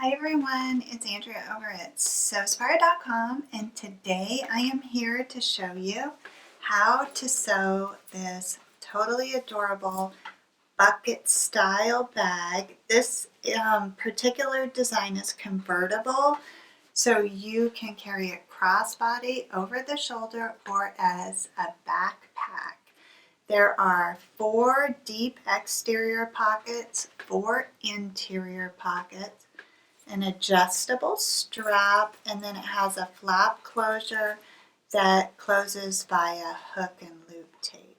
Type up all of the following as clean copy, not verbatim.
Hi everyone, it's Andrea over at Sewspire.com, and today I am here to show you how to sew this totally adorable bucket style bag. This particular design is convertible, so you can carry it crossbody over the shoulder or as a backpack. There are 4 deep exterior pockets, 4 interior pockets, an adjustable strap, and then it has a flap closure that closes via hook and loop tape.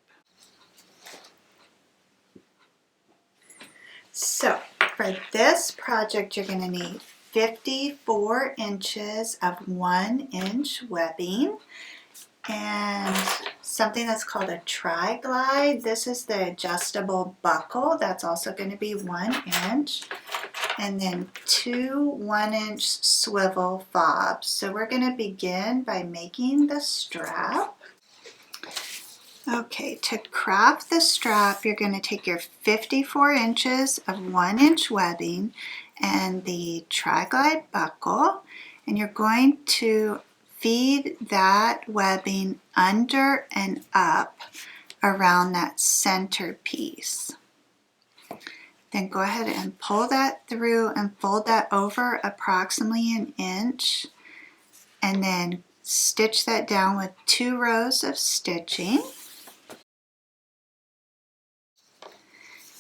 So for this project you're going to need 54 inches of 1-inch webbing and something that's called a tri-glide. This is the adjustable buckle that's also going to be 1 inch. And then 2 1-inch swivel fobs. So we're going to begin by making the strap. Okay, to craft the strap, you're going to take your 54 inches of 1-inch webbing and the tri-glide buckle, and you're going to feed that webbing under and up around that center piece. Then go ahead and pull that through and fold that over approximately 1 inch, and then stitch that down with 2 rows of stitching.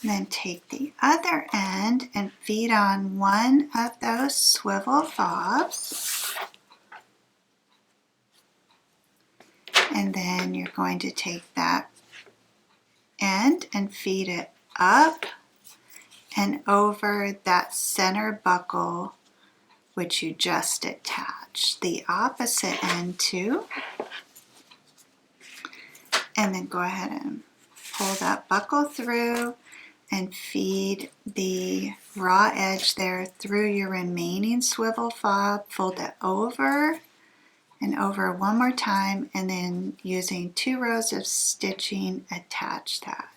And then take the other end and feed on one of those swivel fobs. And then you're going to take that end and feed it up and over that center buckle which you just attached. The opposite end too. And then go ahead and pull that buckle through and feed the raw edge there through your remaining swivel fob. Fold it over and over one more time, and then using 2 rows of stitching, attach that.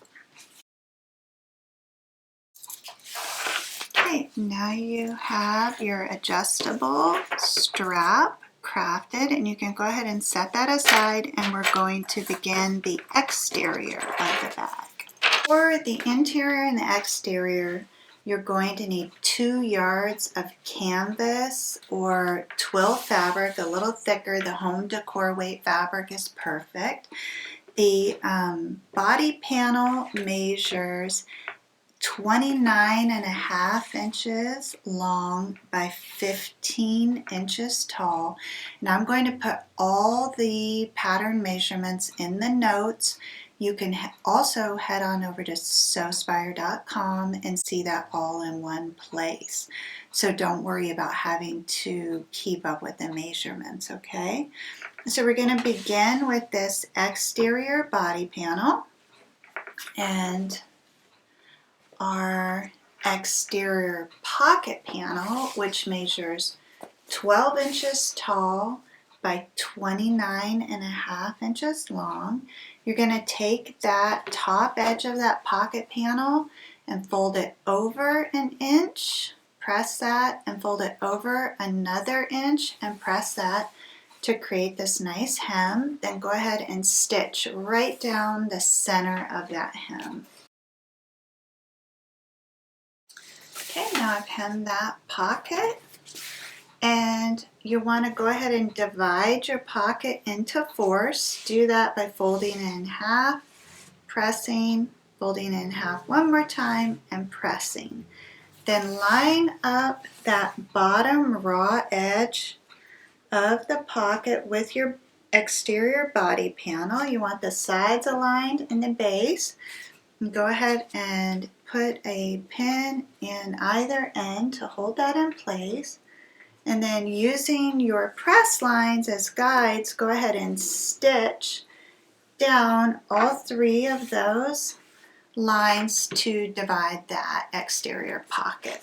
Okay, now you have your adjustable strap crafted, and you can go ahead and set that aside, and we're going to begin the exterior of the bag. For the interior and the exterior, you're going to need 2 yards of canvas or twill fabric, a little thicker. The home decor weight fabric is perfect. The body panel measures 29.5 inches long by 15 inches tall. And I'm going to put all the pattern measurements in the notes. You can also head on over to Sewspire.com and see that all in one place. So don't worry about having to keep up with the measurements, okay? So we're going to begin with this exterior body panel, and our exterior pocket panel, which measures 12 inches tall by 29.5 inches long. You're going to take that top edge of that pocket panel and fold it over 1 inch, press that, and fold it over another inch and press that to create this nice hem. Then go ahead and stitch right down the center of that hem. Okay, now I've hemmed that pocket, and you want to go ahead and divide your pocket into 4s. Do that by folding it in half, pressing, folding it in half one more time, and pressing. Then line up that bottom raw edge of the pocket with your exterior body panel. You want the sides aligned in the base. And go ahead and put a pin in either end to hold that in place. And then using your press lines as guides, go ahead and stitch down all 3 of those lines to divide that exterior pocket.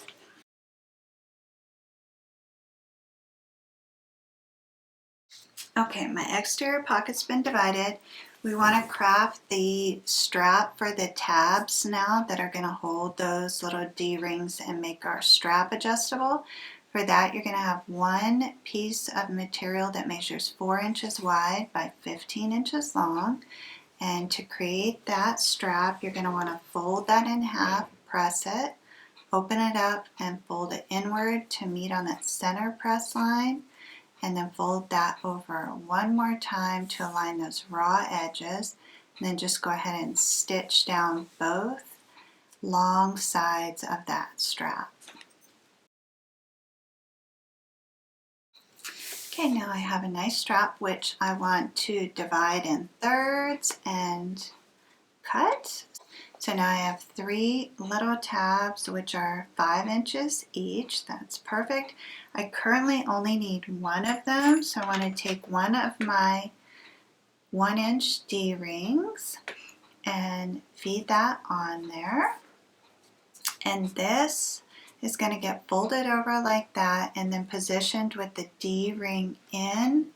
Okay, my exterior pocket's been divided. We want to craft the strap for the tabs now that are going to hold those little D-rings and make our strap adjustable. For that, you're going to have one piece of material that measures 4 inches wide by 15 inches long. And to create that strap, you're going to want to fold that in half, press it, open it up, and fold it inward to meet on that center press line. And then fold that over one more time to align those raw edges. And then just go ahead and stitch down both long sides of that strap. Okay, now I have a nice strap which I want to divide in thirds and cut. So now I have 3 little tabs which are 5 inches each. That's perfect. I currently only need one of them, so I want to take one of my 1-inch D-rings and feed that on there. And this is going to get folded over like that and then positioned with the D-ring in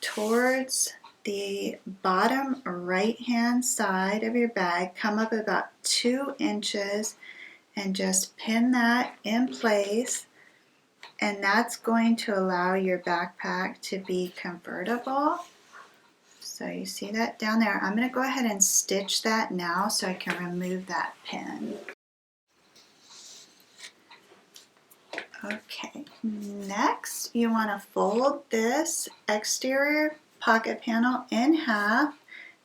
towards the bottom right hand side of your bag. Come up about 2 inches and just pin that in place, and that's going to allow your backpack to be convertible. So you see that down there. I'm going to go ahead and stitch that now so I can remove that pin. Okay, next you want to fold this exterior pocket panel in half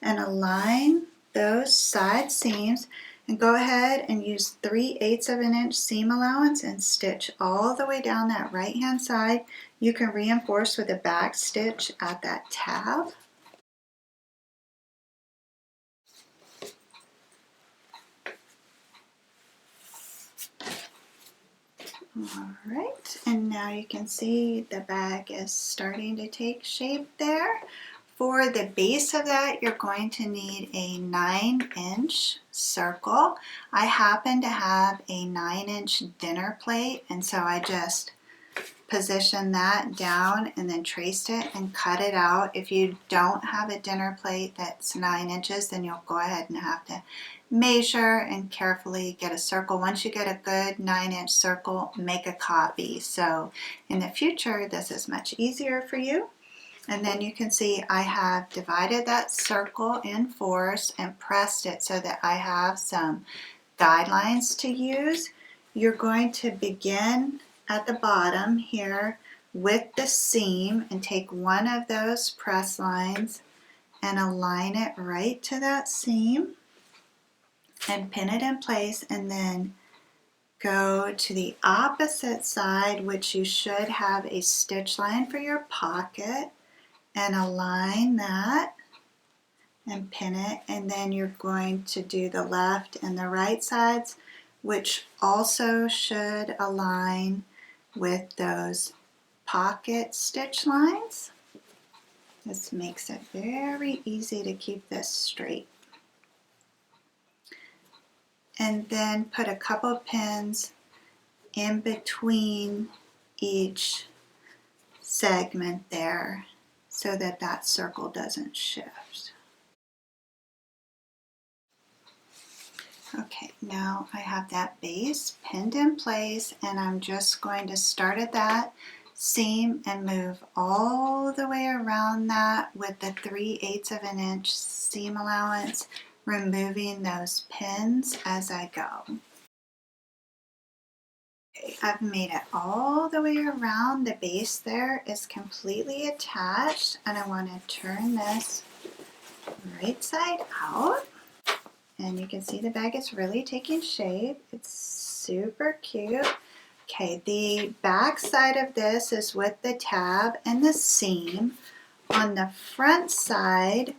and align those side seams, and go ahead and use 3/8 of an inch seam allowance and stitch all the way down that right hand side. You can reinforce with a back stitch at that tab. Alright, and now you can see the bag is starting to take shape there. For the base of that, you're going to need a 9-inch circle. I happen to have a 9-inch dinner plate, and so I just positioned that down and then traced it and cut it out. If you don't have a dinner plate that's 9 inches, then you'll go ahead and have to measure and carefully get a circle. Once you get a good 9-inch circle, make a copy. So in the future, this is much easier for you. And then you can see I have divided that circle in fours and pressed it so that I have some guidelines to use. You're going to begin at the bottom here with the seam and take one of those press lines and align it right to that seam and pin it in place, and then go to the opposite side, which you should have a stitch line for your pocket, and align that and pin it. And then you're going to do the left and the right sides, which also should align with those pocket stitch lines. This makes it very easy to keep this straight. And then put a couple pins in between each segment there so that that circle doesn't shift. Okay, now I have that base pinned in place, and I'm just going to start at that seam and move all the way around that with the 3/8 of an inch seam allowance, removing those pins as I go. Okay, I've made it all the way around. The base there is completely attached, and I want to turn this right side out. And you can see the bag is really taking shape. It's super cute. Okay, the back side of this is with the tab and the seam. On the front side,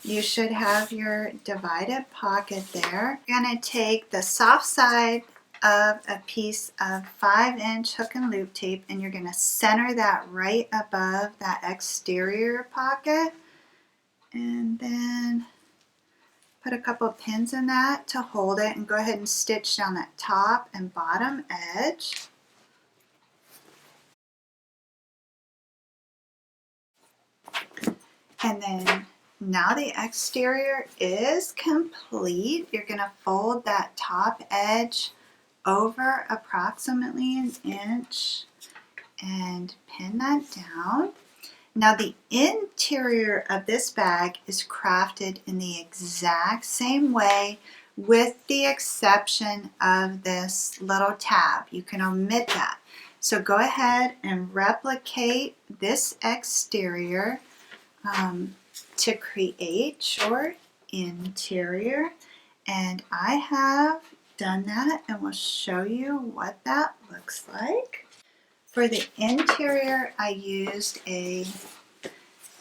you should have your divided pocket there. You're going to take the soft side of a piece of 5-inch hook and loop tape, and you're going to center that right above that exterior pocket, and then put a couple of pins in that to hold it, and go ahead and stitch down that top and bottom edge. And then now the exterior is complete. You're going to fold that top edge over approximately 1 inch and pin that down. Now the interior of this bag is crafted in the exact same way with the exception of this little tab. You can omit that. So go ahead and replicate this exterior to create your interior. And I have done that and will show you what that looks like. For the interior, I used a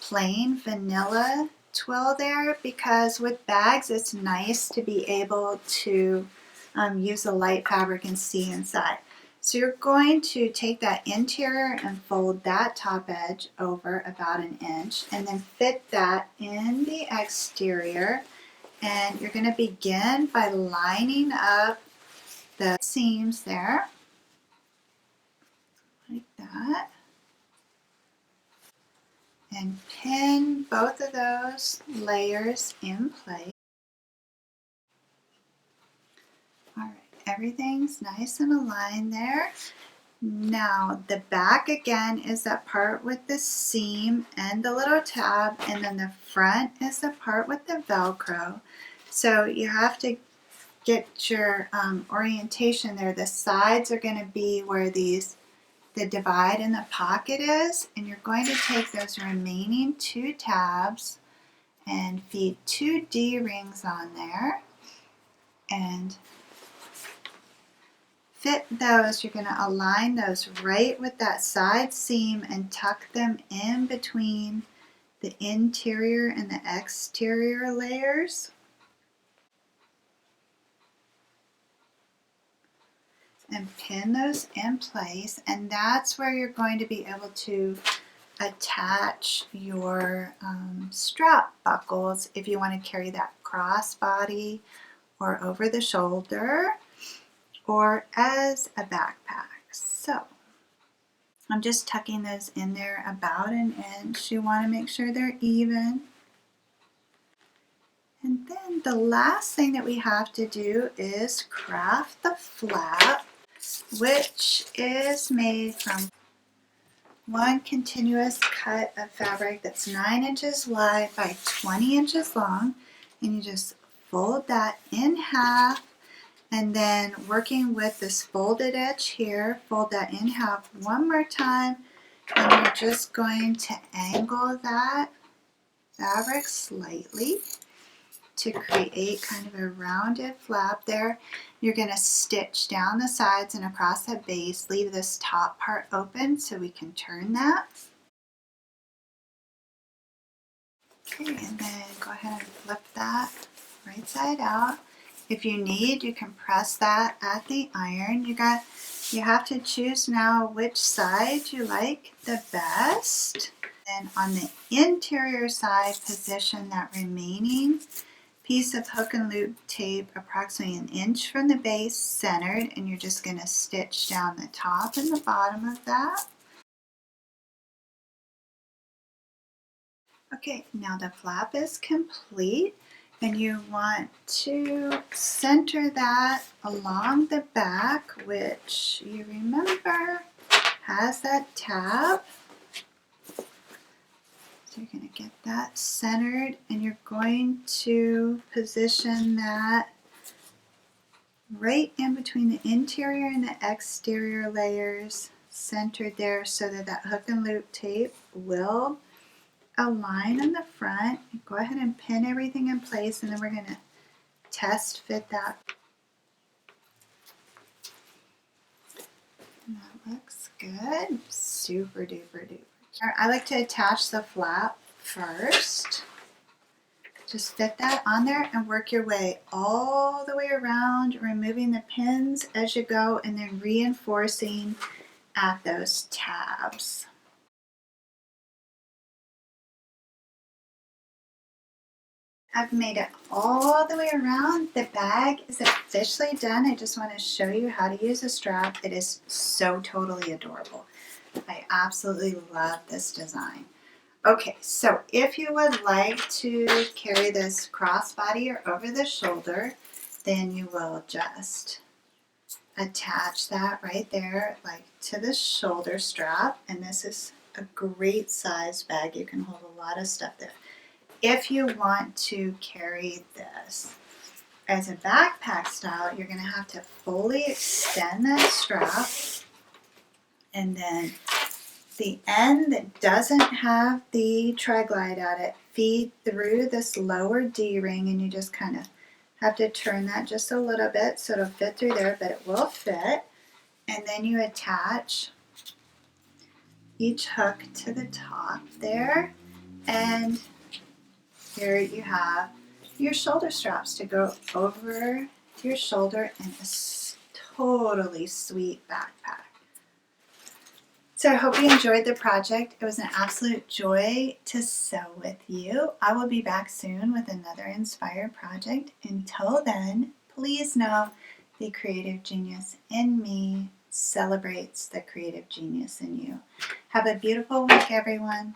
plain vanilla twill there because with bags it's nice to be able to use a light fabric and see inside. So you're going to take that interior and fold that top edge over about 1 inch and then fit that in the exterior, and you're going to begin by lining up the seams there like that and pin both of those layers in place. All right, everything's nice and aligned there. Now the back again is that part with the seam and the little tab, and then the front is the part with the Velcro. So you have to get your orientation there. The sides are going to be where the divide in the pocket is, and you're going to take those remaining 2 tabs and feed 2 D-rings on there and fit those. You're going to align those right with that side seam and tuck them in between the interior and the exterior layers. And pin those in place, and that's where you're going to be able to attach your strap buckles if you want to carry that crossbody or over the shoulder or as a backpack. So I'm just tucking those in there about 1 inch. You want to make sure they're even. And then the last thing that we have to do is craft the flap, which is made from 1 continuous cut of fabric that's 9 inches wide by 20 inches long, and you just fold that in half, and then working with this folded edge here, fold that in half 1 more time, and you're just going to angle that fabric slightly to create kind of a rounded flap there. You're going to stitch down the sides and across the base, leave this top part open so we can turn that. Okay, and then go ahead and flip that right side out. If you need, you can press that at the iron. You have to choose now which side you like the best. Then on the interior side, position that remaining piece of hook and loop tape approximately 1 inch from the base centered, and you're just going to stitch down the top and the bottom of that. Okay, now the flap is complete, and you want to center that along the back, which you remember has that tab. So you're going to get that centered, and you're going to position that right in between the interior and the exterior layers, centered there so that that hook and loop tape will align in the front. Go ahead and pin everything in place, and then we're going to test fit that. And that looks good. Super duper duper. I like to attach the flap first. Just fit that on there and work your way all the way around, removing the pins as you go, and then reinforcing at those tabs. I've made it all the way around. The bag is officially done. I just want to show you how to use a strap. It is so totally adorable. I absolutely love this design. Okay, so if you would like to carry this crossbody or over the shoulder, then you will just attach that right there, like to the shoulder strap. And this is a great size bag. You can hold a lot of stuff there. If you want to carry this as a backpack style, you're going to have to fully extend that strap, and then the end that doesn't have the tri-glide at it, feed through this lower D-ring, and you just kind of have to turn that just a little bit so it'll fit through there, but it will fit. And then you attach each hook to the top there, and here you have your shoulder straps to go over your shoulder in a totally sweet backpack. So I hope you enjoyed the project. It was an absolute joy to sew with you. I will be back soon with another inspired project. Until then, please know the creative genius in me celebrates the creative genius in you. Have a beautiful week, everyone.